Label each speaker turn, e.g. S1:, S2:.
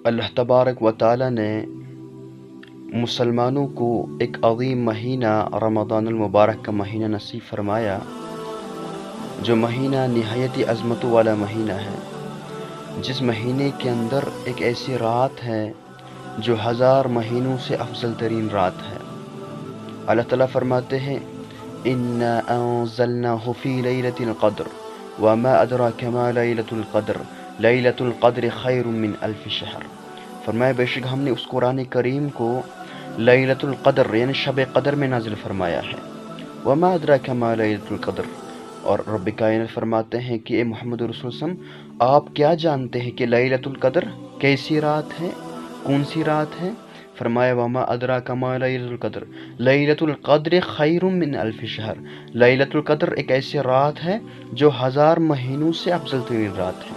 S1: اللہ تبارک و تعالی نے مسلمانوں کو ایک عظیم مہینہ رمضان المبارک کا مہینہ نصیب فرمایا، جو مہینہ نہایت عظمتوں والا مہینہ ہے، جس مہینے کے اندر ایک ایسی رات ہے جو 1000 مہینوں سے افضل ترین رات ہے۔ اللہ تعالیٰ فرماتے ہیں اِنَّا أَنزَلْنَاهُ فِي لَيْلَةِ الْقَدْرِ وَمَا أَدْرَاكَ مَا لَيْلَةُ الْقَدْرِ لَيْلَةُ الْقَدْرِ خَيْرٌ مِّنْ أَلْفِ شَهْرٍ۔ فرمایا بے شک ہم نے اس قرآن کریم کو لیلۃ القدر یعنی شب قدر میں نازل فرمایا ہے۔ وَمَا أَدْرَاكَ مَا لَيْلَةُ الْقَدْرِ، اور رب کائنات فرماتے ہیں کہ اے محمد رسول صلی اللہ علیہ وسلم، آپ کیا جانتے ہیں کہ لیلۃ القدر کیسی رات ہے، کون سی رات ہے؟ فرمایا وما ادراک ما لیلۃ القدر لیلۃ القدر خیر من الف شہر، لیلۃ القدر ایک ایسی رات ہے جو 1000 مہینوں سے افضل ترین رات ہے۔